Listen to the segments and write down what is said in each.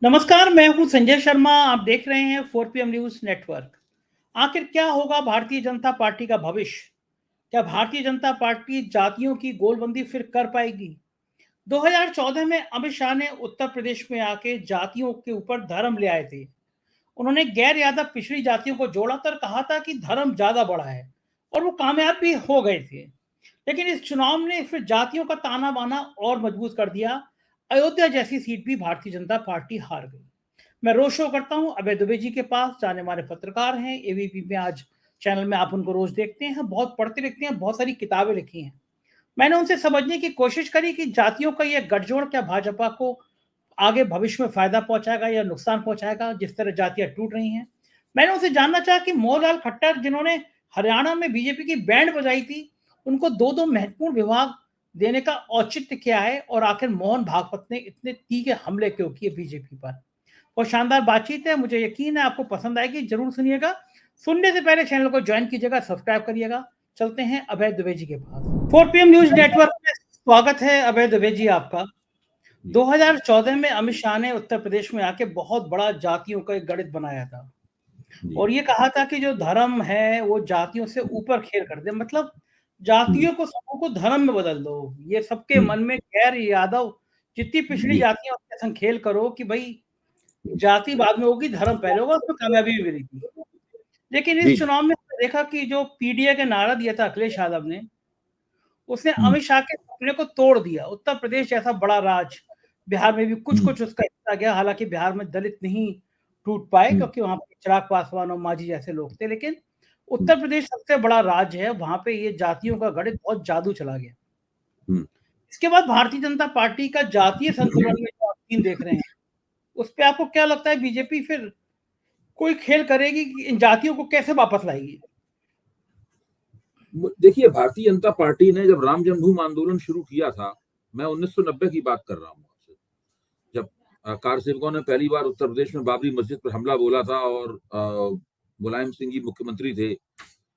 नमस्कार, मैं हूं संजय शर्मा। आप देख रहे हैं 4 PM न्यूज नेटवर्क। आखिर क्या होगा भारतीय जनता पार्टी का भविष्य? क्या भारतीय जनता पार्टी जातियों की गोलबंदी फिर कर पाएगी? 2014 में अमित शाह ने उत्तर प्रदेश में आके जातियों के ऊपर धर्म ले आए थे। उन्होंने गैर यादव पिछड़ी जातियों को जोड़ा कर कहा था कि धर्म ज्यादा बड़ा है, और वो कामयाब भी हो गए थे। लेकिन इस चुनाव ने फिर जातियों का ताना बाना और मजबूत कर दिया। अयोध्या जैसी सीट भी भारतीय जनता पार्टी हार गई। मैं रोज शो करता हूं अभय दुबे जी के पास, जाने माने पत्रकार हैं एबीपी में। आज चैनल में आप उनको रोज देखते हैं, बहुत पढ़ते लिखते हैं, बहुत सारी किताबें लिखी हैं। मैंने उनसे समझने की कोशिश करी कि जातियों का यह गठजोड़ क्या भाजपा को आगे भविष्य में फायदा पहुंचाएगा या नुकसान पहुंचाएगा, जिस तरह जातियां टूट रही हैं। मैंने उनसे जानना चाहा कि मोहनलाल खट्टर, जिन्होंने हरियाणा में बीजेपी की बैंड बजाई थी, उनको दो दो महत्वपूर्ण विभाग देने का औचित्य क्या है, और आखिर मोहन भागवत ने इतने तीखे हमले क्यों किए बीजेपी पर। और शानदार बातचीत है, मुझे यकीन है आपको पसंद आएगी। जरूर सुनिएगा। सुनने से पहले चैनल को ज्वाइन कीजिएगा, सब्सक्राइब करिएगा। चलते हैं अभय दुबे जी के पास। 4 PM न्यूज नेटवर्क में स्वागत है अभय दुबे जी आपका। 2014 में अमित शाह ने उत्तर प्रदेश में आके बहुत बड़ा जातियों का एक गणित बनाया था, और ये कहा था कि जो धर्म है वो जातियों से ऊपर खेल कर दे। मतलब जातियों को, सबों को धर्म में बदल दो। ये सबके मन में गैर यादव जितनी पिछड़ी जातियां उसके संग खेल करो कि भाई जाति बाद में होगी, धर्म पहले होगा, उसमें कामयाबी भी मिलेगी। लेकिन इस चुनाव में देखा कि जो पीडीए का नारा दिया था अखिलेश यादव ने, उसने अमित शाह के सपने को तोड़ दिया। उत्तर प्रदेश जैसा बड़ा राज्य, बिहार में भी कुछ कुछ उसका हिस्सा गया। हालांकि बिहार में दलित नहीं टूट पाए, क्योंकि वहां पर चिराग पासवान और मांझी जैसे लोग थे। लेकिन उत्तर प्रदेश सबसे बड़ा राज्य है, वहां पे ये जातियों का गणित बहुत जादू चला गया। इसके बाद भारतीय जनता पार्टी का जातीय संतुलन में जो आप सीन देख रहे हैं, उस पे आपको क्या लगता है? बीजेपी फिर कोई खेल करेगी कि इन जातियों को कैसे वापस लाएगी? देखिए, भारतीय जनता पार्टी ने जब राम जन्मभूमि आंदोलन शुरू किया था, मैं 1990 की बात कर रहा हूँ आपसे, जब कार सेवकों ने पहली बार उत्तर प्रदेश में बाबरी मस्जिद पर हमला बोला था, और मुलायम सिंह जी मुख्यमंत्री थे,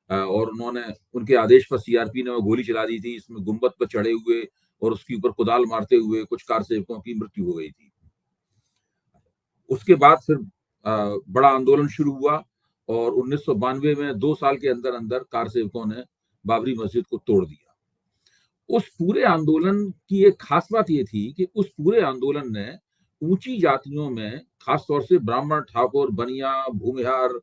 और उन्होंने उनके आदेश पर सीआरपी ने वो गोली चला दी थी। इसमें गुंबद पर चढ़े हुए और उसके ऊपर कुदाल मारते हुए कुछ कार सेवकों की मृत्यु हो गई थी। उसके बाद फिर बड़ा आंदोलन शुरू हुआ, और 1992 में 2 साल के अंदर अंदर कार सेवकों ने बाबरी मस्जिद को तोड़ दिया। उस पूरे आंदोलन की एक खास बात यह थी कि उस पूरे आंदोलन ने ऊंची जातियों में, खासतौर से ब्राह्मण, ठाकुर, बनिया, भूमिहार,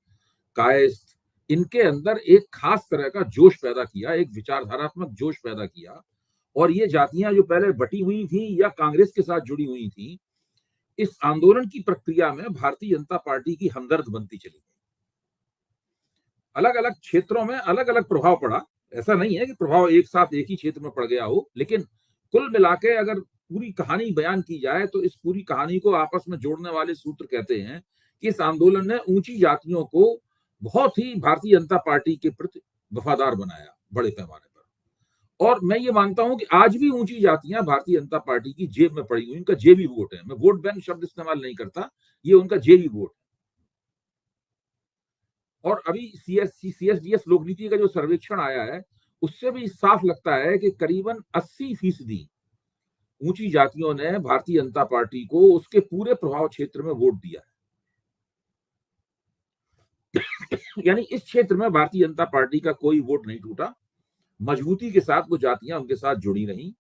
कायस्थ, इनके अंदर एक खास तरह का जोश पैदा किया, एक विचारधारात्मक जोश पैदा किया। और ये जातियां जो पहले बटी हुई थी या कांग्रेस के साथ जुड़ी हुई थी, इस आंदोलन की प्रक्रिया में भारतीय जनता पार्टी की हमदर्द बनती चली गई। अलग अलग क्षेत्रों में अलग अलग प्रभाव पड़ा। ऐसा नहीं है कि प्रभाव एक साथ एक ही क्षेत्र में पड़ गया हो, लेकिन कुल मिला के अगर पूरी कहानी बयान की जाए तो इस पूरी कहानी को आपस में जोड़ने वाले सूत्र कहते हैं कि इस आंदोलन ने ऊंची जातियों को बहुत ही भारतीय जनता पार्टी के प्रति वफादार बनाया बड़े पैमाने पर। और मैं ये मानता हूं कि आज भी ऊंची जातियां भारतीय जनता पार्टी की जेब में पड़ी हुई, उनका जेबी वोट है। मैं वोट बैंक शब्द इस्तेमाल नहीं करता, ये उनका जेबी वोट है। और अभी सीएसडीएस लोक नीति का जो सर्वेक्षण आया है, उससे भी साफ लगता है कि करीबन 80% ऊंची जातियों ने भारतीय जनता पार्टी को उसके पूरे प्रभाव क्षेत्र में वोट दिया है। यानी इस क्षेत्र में भारतीय जनता पार्टी का कोई वोट नहीं टूटा। मजबूती के साथ वो जातियां उनके साथ जुड़ी रहीं।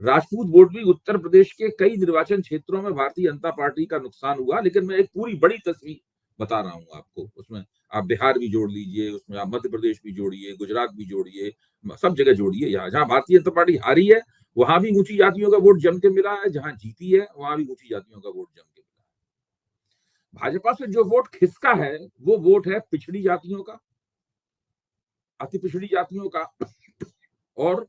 राजपूत वोट भी उत्तर प्रदेश के कई निर्वाचन क्षेत्रों में भारतीय जनता पार्टी का नुकसान हुआ, लेकिन मैं एक पूरी बड़ी तस्वीर बता रहा हूं आपको। उसमें आप बिहार भी जोड़ लीजिए, उसमें आप मध्य प्रदेश भी जोड़िए, गुजरात भी जोड़िए, सब जगह जोड़िए। यहाँ जहां भारतीय जनता पार्टी हारी है वहां भी ऊंची जातियों का वोट जम के मिला है, जहां जीती है वहां भी ऊंची जातियों का वोट जम के मिला है। भाजपा से जो वोट खिसका है वो वोट है पिछड़ी जातियों का, अति पिछड़ी जातियों का, और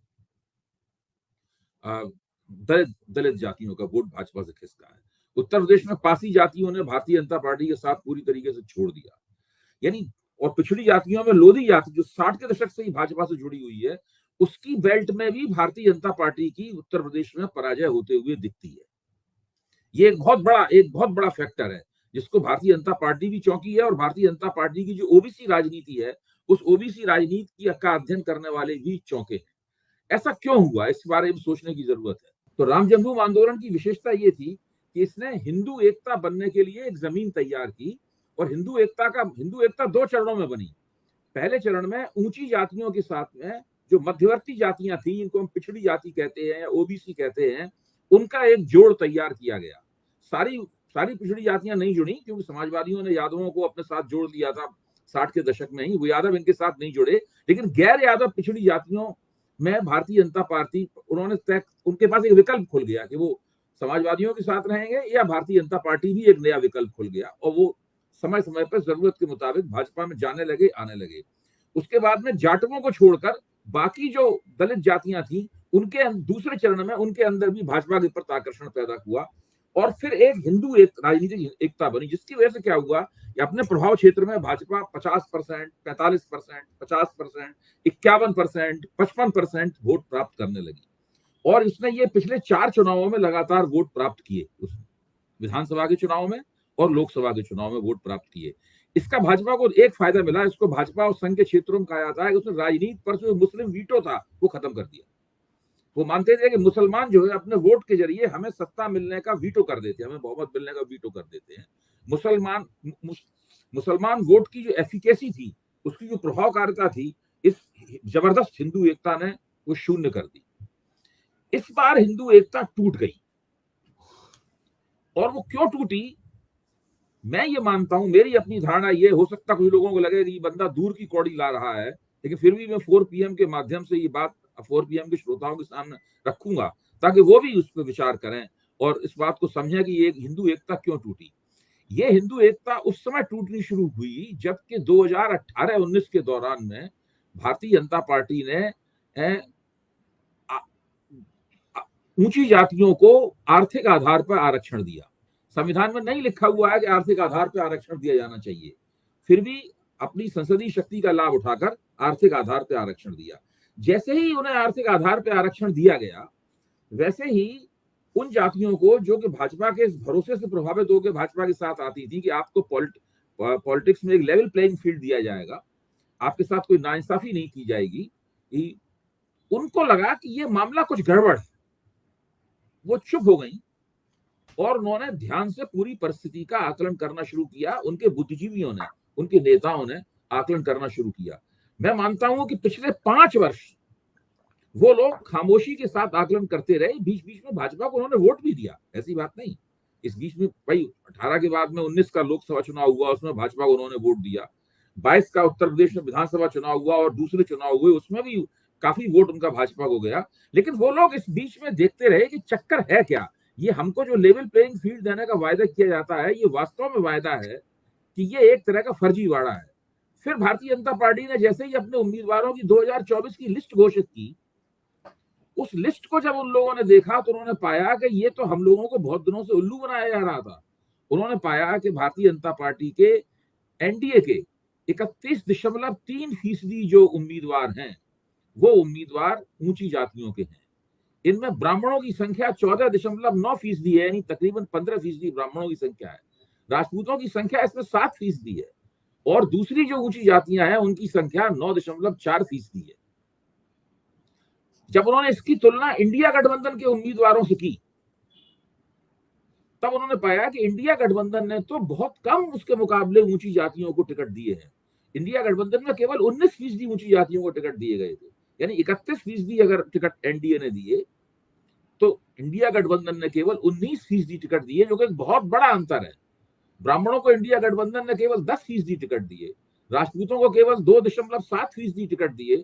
दलित जातियों का वोट भाजपा से खिसका है। उत्तर प्रदेश में पासी जातियों ने भारतीय जनता पार्टी के साथ पूरी तरीके से छोड़ दिया। यानी और पिछड़ी जातियों में लोधी जाति जो 60 के दशक से ही भाजपा से जुड़ी हुई है, उसकी बेल्ट में भी भारतीय जनता पार्टी की उत्तर प्रदेश में पराजय होते हुए दिखती है। ये एक बहुत बड़ा फैक्टर है जिसको भारतीय जनता पार्टी भी चौंकी है। और भारतीय जनता पार्टी की जो ओबीसी राजनीति है, उस ओबीसी राजनीति का अध्ययन करने वाले भी चौंके हैं। ऐसा क्यों हुआ, इस बारे में सोचने की जरूरत है। तो राम जन्मभूमि आंदोलन की विशेषता ये थी कि इसने हिंदू एकता बनने के लिए एक जमीन तैयार की, और हिंदू एकता 2 चरणों में बनी। पहले चरण में ऊंची जातियों के साथ में जो मध्यवर्ती जातियां थी, इनको हम पिछड़ी जाति कहते हैं या ओबीसी कहते हैं, उनका एक जोड़ तैयार किया गया। सारी पिछड़ी जातियां नहीं जुड़ी, क्योंकि समाजवादियों ने यादवों को अपने साथ जोड़ लिया था 60 के दशक में ही, वो यादव इनके साथ नहीं जुड़े। लेकिन गैर यादव पिछड़ी जातियों में भारतीय जनता पार्टी, उनके पास एक विकल्प खुल गया कि वो समाजवादियों के साथ रहेंगे या भारतीय जनता पार्टी, भी एक नया विकल्प खुल गया, और वो समय समय पर जरूरत के मुताबिक भाजपा में जाने लगे, आने लगे। उसके बाद में जाटवों को छोड़कर बाकी जो दलित जातियां थी, उनके दूसरे चरण में उनके अंदर भी भाजपा के प्रति आकर्षण पैदा हुआ, और फिर एक हिंदू राजनीतिक एकता बनी, जिसकी वजह से क्या हुआ, अपने प्रभाव क्षेत्र में भाजपा 50%, 45%, 50%, 51%, 55% वोट प्राप्त करने लगी। और इसने ये पिछले 4 चुनावों में लगातार वोट प्राप्त किए, उस विधानसभा के चुनाव में और लोकसभा के चुनाव में वोट प्राप्त किए। इसका भाजपा को एक फायदा मिला, इसको भाजपा और संघ के क्षेत्रों में कहा जाता है कि उसने राजनीति पर जो मुस्लिम वीटो था वो खत्म कर दिया। वो मानते थे कि मुसलमान जो है अपने वोट के जरिए हमें सत्ता मिलने का वीटो कर देते हैं, हमें बहुमत मिलने का वीटो कर देते हैं। मुसलमान वोट की जो एफिकेसी थी, उसकी जो प्रभावकारिता थी, इस जबरदस्त हिंदू एकता ने वो शून्य कर दी। इस बार हिंदू एकता टूट गई, और वो क्यों टूटी, मैं ये मानता हूं, मेरी अपनी धारणा ये, हो सकता कुछ लोगों को लगे कि ये बंदा दूर की कौड़ी ला रहा है, लेकिन फिर भी मैं 4 PM के माध्यम से ये बात 4 PM के श्रोताओं के सामने रखूंगा, ताकि वो भी उस पर विचार करें और इस बात को समझें कि ये हिंदू एकता क्यों टूटी। ये हिंदू एकता उस समय टूटनी शुरू हुई जबकि 2018-19 के दौरान में भारतीय जनता पार्टी ने ऊंची जातियों को आर्थिक आधार पर आरक्षण दिया। संविधान में नहीं लिखा हुआ है कि आर्थिक आधार पर आरक्षण दिया जाना चाहिए, फिर भी अपनी संसदीय शक्ति का लाभ उठाकर आर्थिक आधार पर आरक्षण दिया। जैसे ही उन्हें आर्थिक आधार पर आरक्षण दिया गया, वैसे ही उन जातियों को जो कि भाजपा के भरोसे से प्रभावित होकर भाजपा के साथ आती थी कि आपको पॉलिटिक्स में एक लेवल प्लेइंग फील्ड दिया जाएगा, आपके साथ कोई नाइंसाफी नहीं की जाएगी, उनको लगा कि ये मामला कुछ गड़बड़ है। वो चुप हो गई और उन्होंने ध्यान से पूरी परिस्थिति का आकलन करना शुरू किया। उनके बुद्धिजीवियों ने, उनके नेताओं ने आकलन करना शुरू किया। मैं मानता हूं कि पिछले 5 वर्ष वो लोग खामोशी के साथ आकलन करते रहे। बीच बीच में भाजपा को उन्होंने वोट भी दिया, ऐसी बात नहीं। इस बीच में भाई 18 के बाद में 19 का लोकसभा चुनाव हुआ, उसमें भाजपा को उन्होंने वोट दिया। 22 का उत्तर प्रदेश में विधानसभा चुनाव हुआ और दूसरे चुनाव हुए, उसमें भी काफी वोट उनका भाजपा को गया। लेकिन वो लोग इस बीच में देखते रहे कि चक्कर है क्या, ये हमको जो लेवल प्लेइंग फील्ड देने का वायदा किया जाता है, ये वास्तव में वायदा है कि ये एक तरह का फर्जीवाड़ा है। फिर भारतीय जनता पार्टी ने जैसे ही अपने उम्मीदवारों की 2024 की लिस्ट घोषित की, उस लिस्ट को जब उन लोगों ने देखा तो उन्होंने पाया कि ये तो हम लोगों को बहुत दिनों से उल्लू बनाया जा रहा था। उन्होंने पाया कि भारतीय जनता पार्टी के एनडीए के 31.3% जो उम्मीदवार हैं, वो उम्मीदवार ऊंची जातियों के हैं। इनमें ब्राह्मणों की संख्या 14.9% है, यानी तकरीबन 15% ब्राह्मणों की संख्या है। राजपूतों की संख्या इसमें 7% है, और दूसरी जो ऊंची जातियां हैं उनकी संख्या 9.4% है। जब उन्होंने इसकी तुलना इंडिया गठबंधन के उम्मीदवारों से की, तब उन्होंने पाया कि इंडिया गठबंधन ने तो बहुत कम उसके मुकाबले ऊंची जातियों को टिकट दिए हैं। इंडिया गठबंधन में केवल 19% ऊंची जातियों को टिकट दिए गए थे, यानी 31% अगर टिकट एनडीए ने दिए तो इंडिया गठबंधन ने केवल 19% टिकट दिए, जो कि एक बहुत बड़ा अंतर है। ब्राह्मणों को इंडिया गठबंधन ने केवल 10% टिकट दिए, राजपूतों को केवल 2.7% टिकट दिए,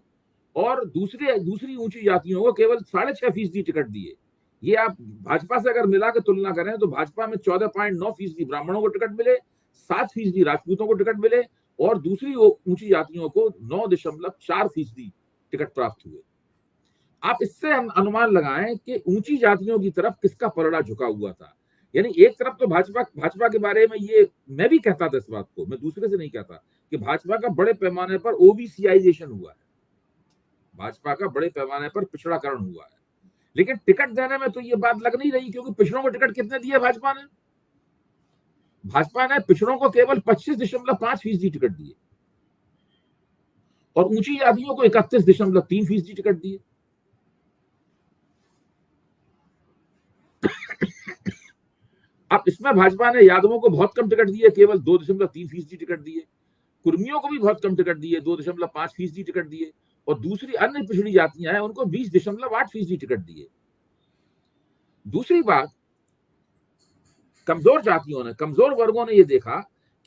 और दूसरी ऊंची जातियों को केवल 6.5% टिकट दिए। ये आप भाजपा से अगर मिला के तुलना करें तो भाजपा में 14.9% ब्राह्मणों को टिकट मिले, 7% राजपूतों को टिकट मिले, और दूसरी ऊंची जातियों को 9.4% टिकट प्राप्त हुए। आप इससे अनुमान लगाएं कि ऊंची जातियों की तरफ किसका पलड़ा झुका हुआ था। यानी एक तरफ तो भाजपा के बारे में ये मैं भी कहता था, इस बात को मैं दूसरे से नहीं कहता, कि भाजपा का बड़े पैमाने पर ओबीसीआइजेशन हुआ है, भाजपा का बड़े पैमाने पर पिछड़ाकरण हुआ है। लेकिन टिकट देने में तो ये बात लग नहीं रही, क्योंकि पिछड़ों को टिकट कितने दिए भाजपा ने पिछड़ों को केवल 25.5% टिकट दिए, और ऊंची जातियों को 31.3% टिकट दिए। इसमें भाजपा ने यादवों को बहुत कम टिकट दिए, केवल 2.3% टिकट दिए। कुर्मियों को भी बहुत कम टिकट दिए, 2.5% टिकट दिए। और दूसरी अन्य पिछड़ी जातियां हैं उनको 20.8% टिकट दिए। दूसरी बात, कमजोर जातियों ने, कमजोर वर्गों ने यह देखा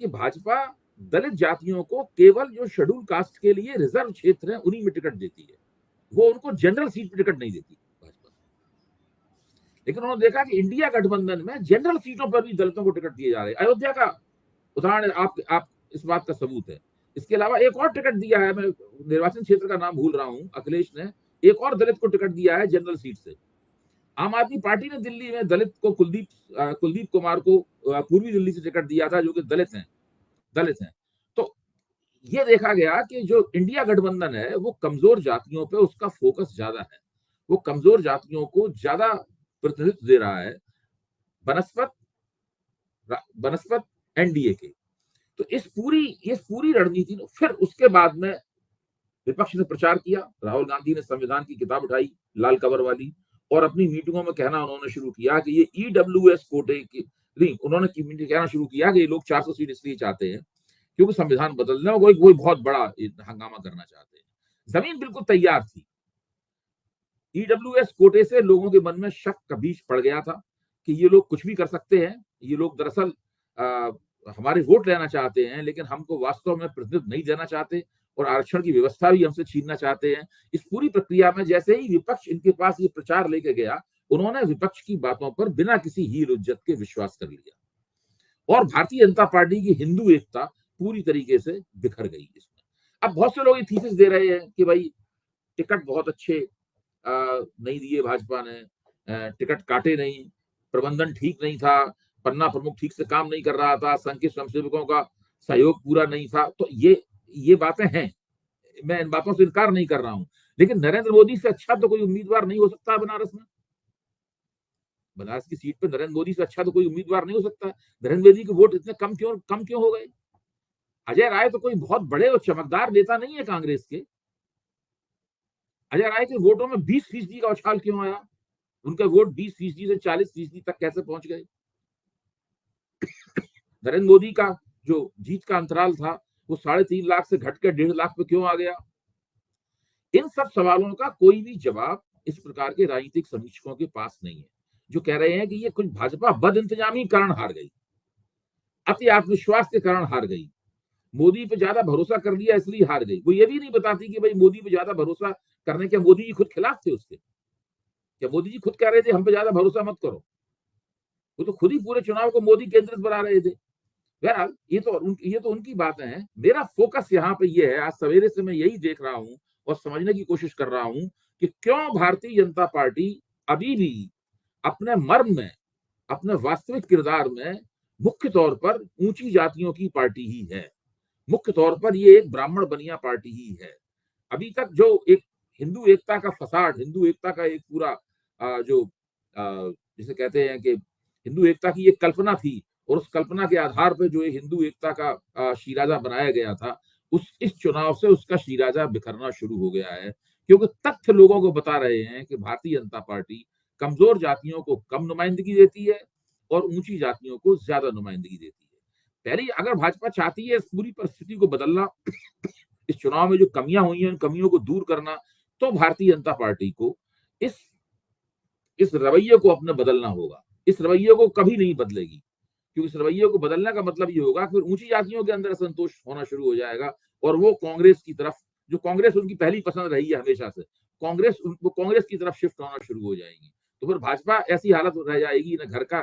कि भाजपा दलित जातियों को केवल जो शेड्यूल कास्ट के लिए रिजर्व क्षेत्र है उन्हीं में टिकट देती है, वो उनको जनरल सीट पर टिकट नहीं देती भाजपा। लेकिन उन्होंने देखा कि इंडिया गठबंधन में जनरल सीटों पर भी दलितों को टिकट दिए जा रहे हैं। अयोध्या का उदाहरण आप इस बात का सबूत है। इसके अलावा एक और टिकट दिया है, मैं निर्वाचन क्षेत्र का नाम भूल रहा हूं, अखिलेश ने एक और दलित को टिकट दिया है जनरल सीट से। आम आदमी पार्टी ने दिल्ली में दलित को कुलदीप कुमार को पूर्वी दिल्ली से टिकट दिया था, जो कि दलित हैं। तो ये देखा गया कि जो इंडिया गठबंधन है वो कमजोर जातियों पे उसका फोकस ज्यादा है, वो कमजोर जातियों को ज्यादा प्रतिनिधित्व दे रहा है बनस्पत एनडीए के। तो इस पूरी रणनीति ने फिर उसके बाद में विपक्ष ने प्रचार किया। राहुल गांधी ने संविधान की किताब उठाई, लाल कवर वाली, और अपनी मीटिंगों में कहना उन्होंने शुरू किया कि ये ईडब्ल्यूएस कोटे की नहीं, उन्होंने कहना शुरू किया कि ये लोग 400 सीट इसलिए चाहते हैं क्योंकि संविधान बदलना, कोई बहुत बड़ा हंगामा करना चाहते हैं। जमीन बिल्कुल तैयार थी। ईडब्ल्यूएस कोटे से लोगों के मन में शक का बीज पड़ गया था कि ये लोग कुछ भी कर सकते हैं, ये लोग दरअसल हमारे वोट लेना चाहते हैं, लेकिन हमको वास्तव में प्रतिनिधित्व नहीं देना चाहते और आरक्षण की व्यवस्था भी हमसे छीनना चाहते हैं। इस पूरी प्रक्रिया में जैसे ही विपक्ष इनके पास ये प्रचार लेके गया, उन्होंने विपक्ष की बातों पर बिना किसी हील उज्जत के विश्वास कर लिया और भारतीय जनता पार्टी की हिंदू एकता पूरी तरीके से बिखर गई इसमें। अब बहुत से लोग ये थीसिस दे रहे हैं कि भाई टिकट बहुत अच्छे नहीं दिए भाजपा ने, टिकट काटे नहीं, प्रबंधन ठीक नहीं था, पन्ना प्रमुख ठीक से काम नहीं कर रहा था, संघ के स्वयंसेवकों का सहयोग पूरा नहीं था। तो ये बातें हैं, मैं इन बातों से इनकार नहीं कर रहा हूं, लेकिन नरेंद्र मोदी से अच्छा तो कोई उम्मीदवार नहीं हो सकता बनारस में। बनारस की सीट पर नरेंद्र मोदी से अच्छा तो कोई उम्मीदवार नहीं हो सकता। नरेंद्र मोदी के वोट इतने कम क्यों हो गए? अजय राय तो कोई बहुत बड़े और चमकदार नेता नहीं है कांग्रेस के। अजय राय के वोटों में 20% का उछाल क्यों आया? उनका वोट 20% से 40% तक कैसे पहुंच गए? नरेंद्र मोदी का जो जीत का अंतराल था वो 3.5 लाख से घटकर 1.5 लाख पे क्यों आ गया? इन सब सवालों का कोई भी जवाब इस प्रकार के राजनीतिक समीक्षकों के पास नहीं है, जो कह रहे हैं कि ये कुछ भाजपा बद इंतजामी कारण हार गई, अति आत्मविश्वास के कारण हार गई, मोदी पे ज्यादा भरोसा कर लिया इसलिए हार गई। वो ये भी नहीं बताती कि भाई मोदी पे ज्यादा भरोसा करने के मोदी जी खुद खिलाफ थे उसके, क्या मोदी जी खुद कह रहे थे हम पे ज्यादा भरोसा मत करो? वो तो खुद ही पूरे चुनाव को मोदी केंद्रित बना रहे थे। बहरहाल ये तो उनकी बातें हैं। मेरा फोकस यहाँ पे ये है, आज सवेरे से मैं यही देख रहा हूं और समझने की कोशिश कर रहा हूं कि क्यों भारतीय जनता पार्टी अभी भी अपने मर्म में, अपने वास्तविक किरदार में मुख्य तौर पर ऊंची जातियों की पार्टी ही है, मुख्य तौर पर ये एक ब्राह्मण बनिया पार्टी ही है। अभी तक जो एक हिंदू एकता का फसाड, हिंदू एकता का एक पूरा जिसे कहते हैं कि हिंदू एकता की एक कल्पना थी और उस कल्पना के आधार पर जो हिंदू एकता का शीराजा बनाया गया था, इस चुनाव से उसका शीराजा बिखरना शुरू हो गया है, क्योंकि तथ्य लोगों को बता रहे हैं कि भारतीय जनता पार्टी कमजोर जातियों को कम नुमाइंदगी देती है और ऊंची जातियों को ज्यादा नुमाइंदगी देती है। पहले अगर भाजपा चाहती है इस पूरी परिस्थिति को बदलना, इस चुनाव में जो कमियां हुई हैं उन कमियों को दूर करना, तो भारतीय जनता पार्टी को इस रवैये को अपने बदलना होगा। इस रवैये को कभी नहीं बदलेगी, क्योंकि इस रवैये को बदलने का मतलब ये होगा फिर ऊंची जातियों के अंदर असंतोष होना शुरू हो जाएगा और वो कांग्रेस की तरफ, जो कांग्रेस उनकी पहली पसंद रही है हमेशा से, कांग्रेस की तरफ शिफ्ट होना शुरू हो जाएगी। तो फिर भाजपा ऐसी हालत रह जाएगी, न घर का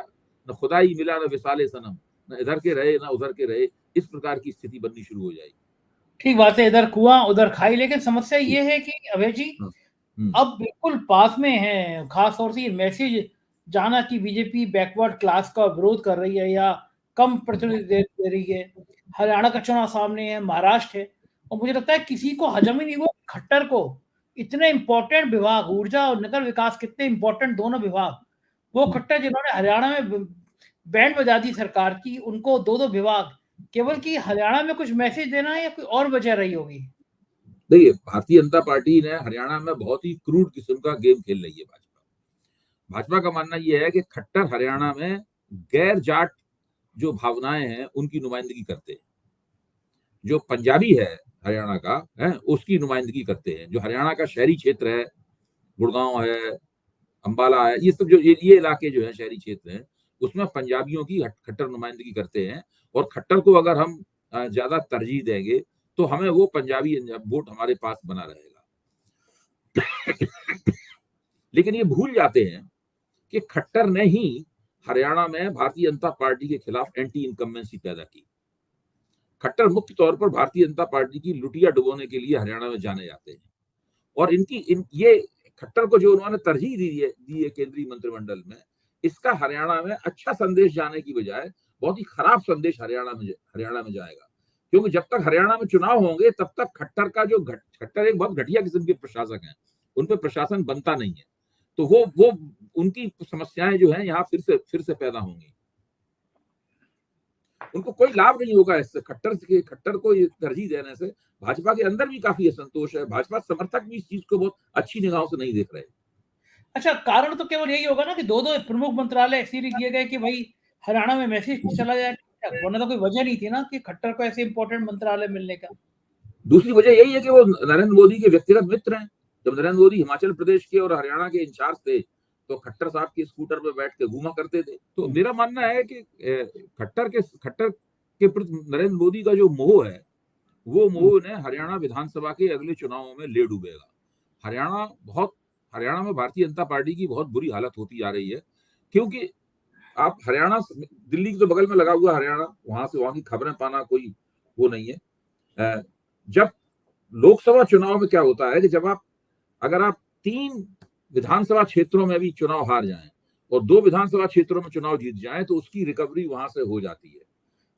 न खुदाई मिला न विसाले सनम, न इधर के रहे न उधर के रहे, इस प्रकार की स्थिति बननी शुरू हो जाएगी। ठीक बात है, इधर कुआं उधर खाई। लेकिन समस्या ये है कि अभय जी अब बिल्कुल पास में है, खास तौर से ये मैसेज जाना कि बीजेपी बैकवर्ड क्लास का विरोध कर रही है या कम प्रतिनिधित्व दे रही है। हरियाणा का चुनाव सामने है, महाराष्ट्र है, और मुझे लगता है किसी को हजम ही नहीं हुआ खट्टर को इतने इंपॉर्टेंट विभाग, ऊर्जा और नगर विकास, कितने इंपॉर्टेंट दोनों विभाग, वो खट्टर जिन्होंने हरियाणा में बैंड बजा दी सरकार की, उनको दो विभाग, केवल कि हरियाणा में कुछ मैसेज देना है या कोई और वजह रही होगी? देखिए, भारतीय जनता पार्टी ने हरियाणा में बहुत ही क्रूड किस्म का गेम खेल रही है भाजपा का मानना यह है कि खट्टर हरियाणा में गैर जाट जो भावनाएं हैं उनकी नुमाइंदगी करते हैं। जो पंजाबी है हरियाणा का है उसकी नुमाइंदगी करते हैं। जो हरियाणा का शहरी क्षेत्र है, गुड़गांव है, अंबाला है, ये सब जो ये इलाके जो है शहरी क्षेत्र हैं, उसमें पंजाबियों की खट्टर नुमाइंदगी करते हैं। और खट्टर को अगर हम ज्यादा तरजीह देंगे तो हमें वो पंजाबी वोट हमारे पास बना रहेगा। लेकिन ये भूल जाते हैं कि खट्टर ने ही हरियाणा में भारतीय जनता पार्टी के खिलाफ एंटी इनकम्बेंसी पैदा की। खट्टर मुख्य तौर पर भारतीय जनता पार्टी की लुटिया डुबोने के लिए हरियाणा में जाने जाते हैं। और ये खट्टर को जो उन्होंने तरजीह दी है केंद्रीय मंत्रिमंडल में, इसका हरियाणा में अच्छा संदेश जाने की बजाय बहुत ही खराब संदेश हरियाणा में जाएगा। क्योंकि जब तक हरियाणा में चुनाव होंगे तब तक खट्टर एक बहुत घटिया किस्म के प्रशासक हैं, उन पर प्रशासन बनता नहीं है। तो वो उनकी समस्याएं जो है यहाँ फिर से पैदा होंगी। उनको कोई लाभ नहीं होगा इससे। खट्टर को ये तरजीह देने से भाजपा के अंदर भी काफी असंतोष है। भाजपा समर्थक भी इस चीज को बहुत अच्छी निगाहों से नहीं देख रहे। अच्छा, कारण तो केवल यही होगा ना कि दो प्रमुख मंत्रालय इसीलिए दिए गए कि भाई हरियाणा में मैसेज चला जाए, वरना तो कोई वजह नहीं थी ना कि खट्टर को ऐसे इंपॉर्टेंट मंत्रालय मिलने का। दूसरी वजह यही है कि वो नरेंद्र मोदी के व्यक्तिगत मित्र हैं। जब नरेंद्र मोदी हिमाचल प्रदेश के और हरियाणा के इंचार्ज थे तो खट्टर साहब के स्कूटर पर बैठ के घूमा करते थे। तो मेरा मानना है कि खट्टर के प्रति नरेंद्र मोदी का जो मोह है, वो मोह ने हरियाणा विधानसभा के अगले चुनावों में ले डूबेगा। हरियाणा में भारतीय जनता पार्टी की बहुत बुरी हालत होती जा रही है। क्योंकि आप हरियाणा, दिल्ली के तो बगल में लगा हुआ हरियाणा, वहां की खबरें पाना कोई वो नहीं है। जब लोकसभा चुनाव में क्या होता है कि अगर आप 3 विधानसभा क्षेत्रों में भी चुनाव हार जाएं और 2 विधानसभा क्षेत्रों में चुनाव जीत जाएं तो उसकी रिकवरी वहां से हो जाती है।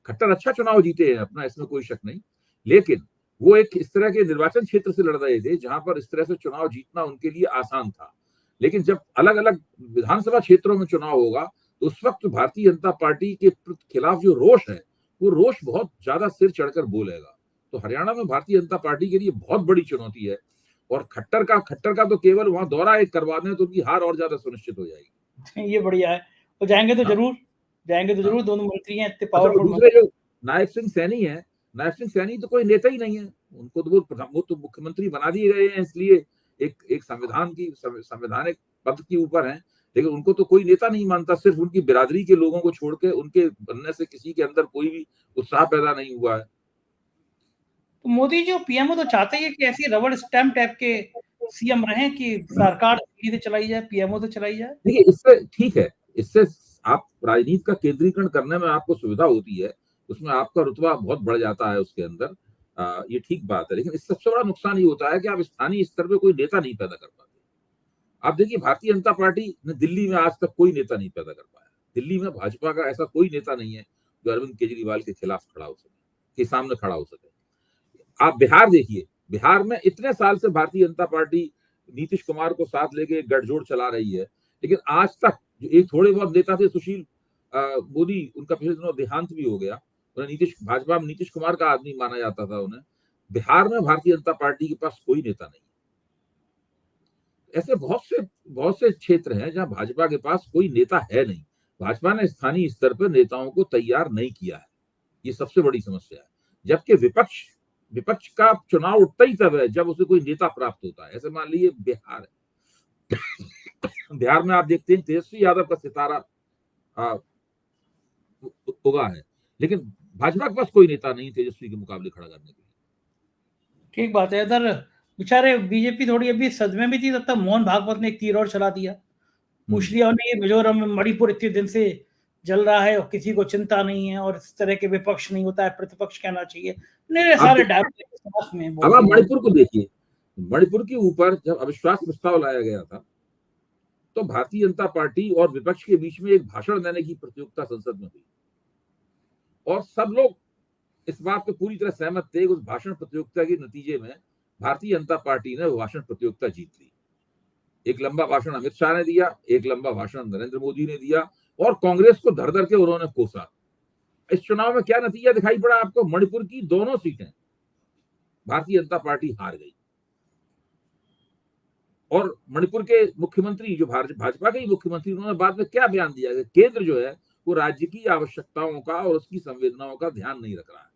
खट्टर अच्छा चुनाव जीते हैं अपना, इसमें कोई शक नहीं, लेकिन वो एक इस तरह के निर्वाचन क्षेत्र से लड़ रहे थे जहां पर इस तरह से चुनाव जीतना उनके लिए आसान था। लेकिन जब अलग अलग विधानसभा क्षेत्रों में चुनाव होगा तो उस वक्त भारतीय जनता पार्टी के खिलाफ जो रोष है, वो रोष बहुत ज्यादा सिर चढ़कर बोलेगा। तो हरियाणा में भारतीय जनता पार्टी के लिए बहुत बड़ी चुनौती है। और खट्टर का तो केवल वहां दौरा एक करवा दें तो उनकी हार और ज्यादा सुनिश्चित हो जाएगी। ये बढ़िया है। तो जाएंगे तो जरूर, दोनों मंत्री हैं इतने पावरफुल। दूसरे जो नायब सिंह सैनी तो कोई नेता ही नहीं है। उनको तो वो तो मुख्यमंत्री बना दिए गए हैं, इसलिए एक संवैधानिक पद के ऊपर हैं, लेकिन उनको तो कोई नेता नहीं मानता। सिर्फ उनकी बिरादरी के लोगों को छोड़ के उनके बनने से किसी के अंदर कोई भी उत्साह पैदा नहीं हुआ है। तो मोदी जी पीएमओ तो चाहते ही कि ऐसी रबड़ स्टैम्प टाइप के सीएम रहे कि सरकार सीधे चलाई जाए, पीएमओ तो चलाई जाए। देखिए, इससे ठीक है, इससे आप राजनीति का केंद्रीकरण करने में आपको सुविधा होती है, उसमें आपका रुतबा बहुत बढ़ जाता है उसके अंदर, ये ठीक बात है। लेकिन इससे सबसे बड़ा नुकसान ये होता है कि आप स्थानीय स्तर पे कोई नेता नहीं पैदा कर पाते। आप देखिए, भारतीय जनता पार्टी ने दिल्ली में आज तक कोई नेता नहीं पैदा कर पाया। दिल्ली में भाजपा का ऐसा कोई नेता नहीं है जो अरविंद केजरीवाल के खिलाफ खड़ा हो सके, के सामने खड़ा हो सके। आप बिहार देखिए, बिहार में इतने साल से भारतीय जनता पार्टी नीतीश कुमार को साथ लेके गठजोड़ चला रही है, लेकिन आज तक जो एक थोड़े बहुत नेता थे, सुशील मोदी, उनका पिछले दिनों देहांत भी हो गया। उन्हें भाजपा में नीतीश कुमार का आदमी माना जाता था उन्हें। बिहार में भारतीय जनता पार्टी के पास कोई नेता नहीं। ऐसे बहुत से क्षेत्र हैं जहां भाजपा के पास कोई नेता है नहीं। भाजपा ने स्थानीय स्तर पर नेताओं को तैयार नहीं किया है, ये सबसे बड़ी समस्या है। जबकि विपक्ष का चुनाव उठता ही तब है जब उसे कोई नेता प्राप्त होता है। ऐसे मान लीजिए बिहार है, बिहार में आप देखते हैं तेजस्वी यादव का सितारा उगा है, लेकिन भाजपा के पास कोई नेता नहीं तेजस्वी के मुकाबले खड़ा करने के लिए। ठीक बात है। इधर बेचारे बीजेपी थोड़ी अभी सदमे में थी, तब तक मोहन भागवत ने एक तीर और चला दिया। पूछ लिया उन्हें, ये मिजोरम में मणिपुर इतने दिन से जल रहा है और किसी को चिंता नहीं है और इस तरह के विपक्ष नहीं होता है, प्रतिपक्ष कहना चाहिए। सारे में अब आप मणिपुर को देखिए, मणिपुर के ऊपर जब अविश्वास प्रस्ताव लाया गया था तो भारतीय जनता पार्टी और विपक्ष के बीच में एक भाषण देने की प्रतियोगिता संसद में हुई और सब लोग इस बात पे पूरी तरह सहमत थे। उस भाषण प्रतियोगिता के नतीजे में भारतीय जनता पार्टी ने भाषण प्रतियोगिता जीत ली। एक लंबा भाषण अमित शाह ने दिया, एक लंबा भाषण नरेंद्र मोदी ने दिया और कांग्रेस को धर धर के उन्होंने कोसा। इस चुनाव में क्या नतीजा दिखाई पड़ा आपको? मणिपुर की दोनों सीटें भारतीय जनता पार्टी हार गई और मणिपुर के मुख्यमंत्री, जो भाजपा के ही मुख्यमंत्री, उन्होंने बाद में क्या बयान दिया कि केंद्र जो है वो राज्य की आवश्यकताओं का और उसकी संवेदनाओं का ध्यान नहीं रख रहा है।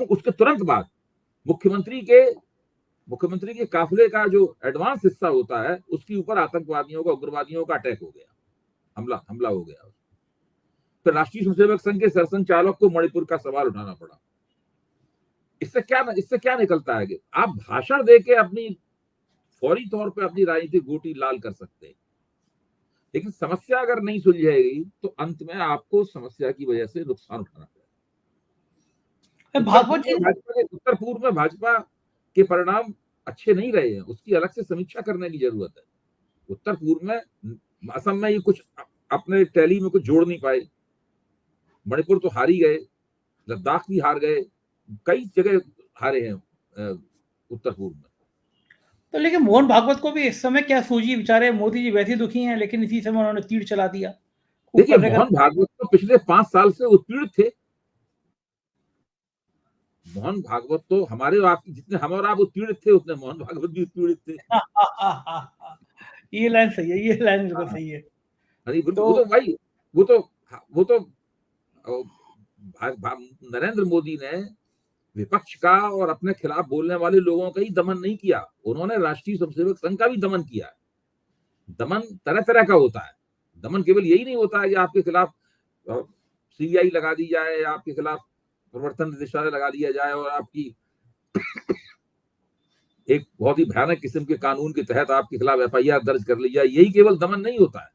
उसके तुरंत बाद मुख्यमंत्री के काफिले का जो एडवांस हिस्सा होता है उसके ऊपर आतंकवादियों का, उग्रवादियों का अटैक हो गया, हमला हो गया। फिर राष्ट्रीय स्वयंसेवक संघ के सरसंघचालक को मणिपुर का सवाल उठाना पड़ा। इससे क्या निकलता है कि आप भाषण देके अपनी फौरी तौर पे अपनी राजनीतिक गोटी लाल कर सकते हैं, लेकिन समस्या अगर नहीं सुलझाएगी तो अंत में आपको समस्या की वजह से नुकसान उठाना पड़ेगा। उत्तर पूर्व में भाजपा के परिणाम अच्छे नहीं रहे हैं, उसकी अलग से समीक्षा करने की जरूरत है। उत्तर पूर्व में असम में ये कुछ अपने टैली में कुछ जोड़ नहीं पाए, मणिपुर तो हार ही गए, लद्दाख भी हार गए, कई जगह हारे हैं उत्तर पूर्व में। तो लेकिन मोहन भागवत को भी इस समय क्या सूझी, बेचारे मोदी जी वैसे दुखी हैं, लेकिन इसी समय उन्होंने तीर चला दिया। देखिए मोहन भागवत तो पिछले 5 साल से उत्पीड़ित थे। मोहन भागवत तो हमारे और आपकी, जितने हम और आप उत्पीड़ित थे उतने मोहन भागवत भी उत्पीड़ित थे। ये लाइन सही है, ये लाइन बिल्कुल सही है। अरे वो तो नरेंद्र मोदी ने विपक्ष का और अपने खिलाफ बोलने वाले लोगों का ही दमन नहीं किया, उन्होंने राष्ट्रीय स्वयंसेवक संघ का भी दमन किया। दमन तरह तरह का होता है। दमन केवल यही नहीं होता है कि आपके खिलाफ सीबीआई लगा दी जाए, आपके खिलाफ प्रवर्तन निदेशालय लगा दिया जाए और आपकी एक बहुत ही भयानक किस्म के कानून के तहत आपके खिलाफ एफआईआर दर्ज कर ली जाए। यही केवल दमन नहीं होता है।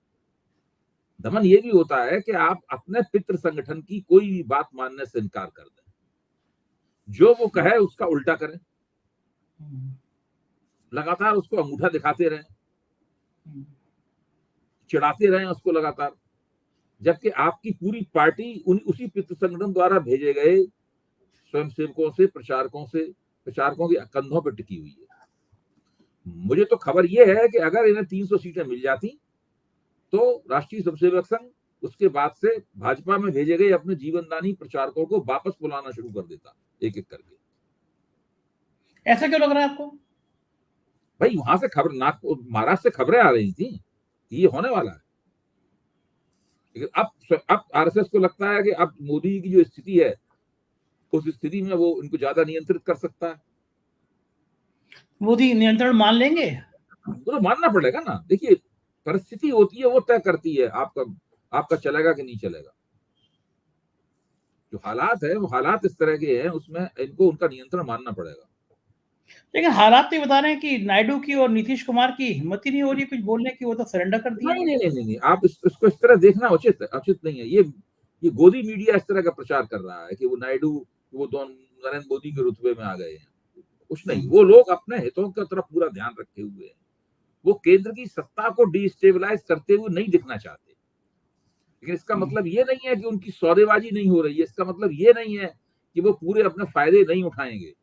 दमन ये भी होता है कि आप अपने पितृ संगठन की कोई भी बात मानने से इनकार कर दें, जो वो कहे उसका उल्टा करें, लगातार उसको अंगूठा दिखाते रहें, चिढ़ाते रहें उसको लगातार, जबकि आपकी पूरी पार्टी उसी पितृ संगठन द्वारा भेजे गए स्वयंसेवकों से, प्रचारकों के कंधों पर टिकी हुई है। मुझे तो खबर यह है कि अगर इन्हें 300 सीटें मिल जाती तो राष्ट्रीय स्वयंसेवक संघ उसके बाद से भाजपा में भेजे गए अपने जीवनदानी प्रचारकों को वापस बुलाना शुरू कर देता, एक एक करके। ऐसा क्यों लग रहा है आपको? भाई वहां से महाराष्ट्र से खबरें आ रही थी कि ये होने वाला है, लेकिन अब आरएसएस को लगता है कि अब मोदी की जो स्थिति है उस स्थिति में वो इनको ज्यादा नियंत्रित कर सकता है। मोदी नियंत्रण मान लेंगे? तो मानना पड़ेगा ना। देखिए परिस्थिति होती है वो तय करती है आपका चलेगा कि नहीं चलेगा। जो हालात है वो हालात इस तरह के हैं, उसमें इनको उनका नियंत्रण मानना पड़ेगा। लेकिन हालात तो बता रहे हैं कि नायडू की और नीतीश कुमार की हिम्मत ही नहीं हो रही कुछ बोलने की, वो तो सरेंडर कर दिया। नहीं, आप इसको इस तरह देखना उचित नहीं है। ये गोदी मीडिया इस तरह का प्रचार कर रहा है कि वो नायडू वो दोनों नरेंद्र मोदी के रुतबे में आ गए हैं। कुछ नहीं, वो लोग अपने हितों की तरफ पूरा ध्यान रखे हुए हैं। वो केंद्र की सत्ता को डिस्टेबलाइज करते हुए नहीं दिखना चाहते, लेकिन इसका मतलब ये नहीं है कि उनकी सौदेबाजी नहीं हो रही है। इसका मतलब ये नहीं है कि वो पूरे अपने फायदे नहीं उठाएंगे।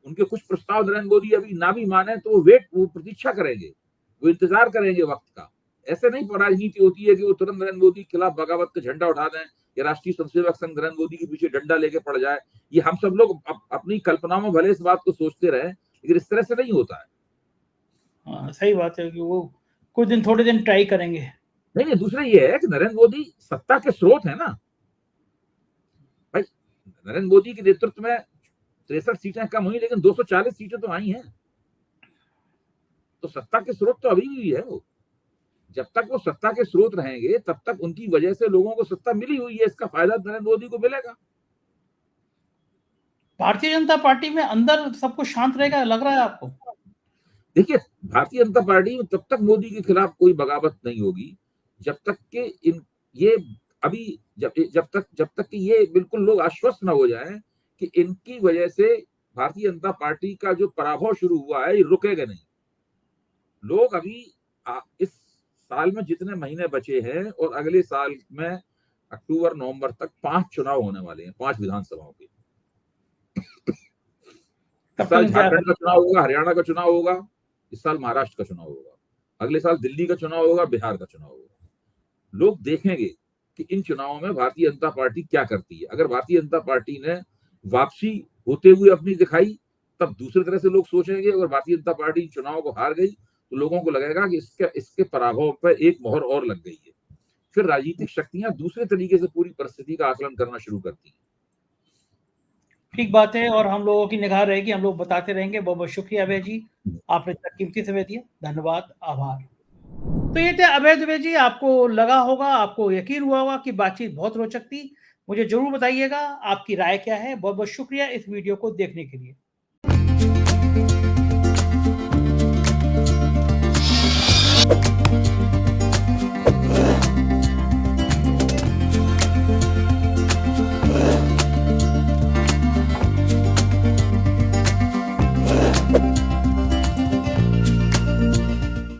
उनके कुछ प्रस्ताव नरेंद्र मोदी अभी ना भी माने तो वो प्रतीक्षा करेंगे, वो इंतजार करेंगे वक्त का। ऐसे नहीं राजनीति होती है कि वो तुरंत नरेंद्र मोदी के खिलाफ बगावत का झंडा उठा दें या राष्ट्रीय स्वयंसेवक संघ नरेंद्र मोदी के पीछे डंडा लेके पड़ जाए। ये हम सब लोग अपनी कल्पनाओं में भले इस बात को सोचते रहे, लेकिन इस तरह से नहीं होता है। हाँ सही बात है कि वो कुछ दिन थोड़े दिन ट्राई करेंगे। नहीं, दूसरा ये है कि नरेंद्र मोदी सत्ता के स्रोत है ना भाई। नरेंद्र मोदी के नेतृत्व में 63 सीटें कम हुई, लेकिन 240 सीटें तो आई हैं। तो सत्ता के स्रोत तो अभी भी है। वो जब तक वो सत्ता के स्रोत रहेंगे तब तक उनकी वजह से लोगों को सत्ता मिली हुई है, इसका फायदा नरेंद्र मोदी को मिलेगा। भारतीय जनता पार्टी में अंदर सब कुछ शांत रहेगा लग रहा है आपको? देखिए भारतीय जनता पार्टी में तब तक मोदी के खिलाफ कोई बगावत नहीं होगी जब तक कि ये अभी जब तक कि ये बिल्कुल लोग आश्वस्त न हो जाएं कि इनकी वजह से भारतीय जनता पार्टी का जो पराभव शुरू हुआ है ये रुकेगा नहीं। लोग अभी इस साल में जितने महीने बचे हैं और अगले साल में अक्टूबर नवंबर तक 5 चुनाव होने वाले हैं, 5 विधानसभाओं के। इस साल झारखंड का चुनाव होगा, हरियाणा का चुनाव होगा, इस साल महाराष्ट्र का चुनाव होगा, अगले साल दिल्ली का चुनाव होगा, बिहार का चुनाव होगा। लोग देखेंगे कि इन चुनावों में भारतीय जनता पार्टी क्या करती है। अगर भारतीय जनता पार्टी ने वापसी होते हुए अपनी दिखाई तब दूसरी तरह से लोग सोचेंगे। अगर भारतीय जनता पार्टी चुनाव को हार गई तो लोगों को लगेगा कि इसके पराभव पर एक मोहर और लग गई है। फिर राजनीतिक शक्तियां दूसरे तरीके से पूरी परिस्थिति का आकलन करना शुरू करती हैं। ठीक बात है, और हम लोगों की निगाह रहेगी, हम लोग बताते रहेंगे। बहुत बहुत शुक्रिया अभय जी, आपने इतना कीमती समय दिया, धन्यवाद, आभार। तो ये थे अभय दुबे जी। आपको लगा होगा, आपको यकीन हुआ होगा कि बातचीत बहुत रोचक थी। मुझे जरूर बताइएगा आपकी राय क्या है। बहुत बहुत शुक्रिया इस वीडियो को देखने के लिए।